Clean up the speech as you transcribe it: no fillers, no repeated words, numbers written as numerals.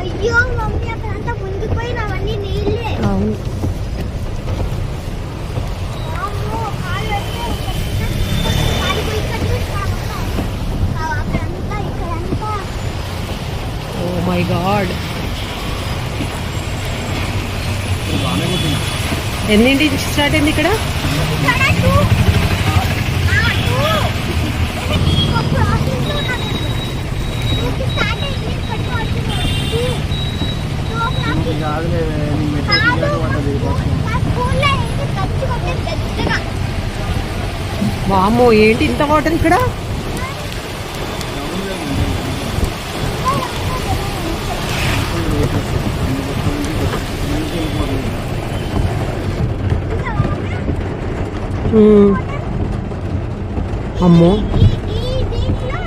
అయ్యో మమ్మీ అక్కడంతా మునిగిపోయినవన్నీ నీళ్ళే. అవును. Oh my god. ఎన్నింటికి స్టార్ట్ అయింది ఇక్కడ? వామ్మో, ఏంటి ఇంత వాటర్ ఇక్కడ? అమ్మో.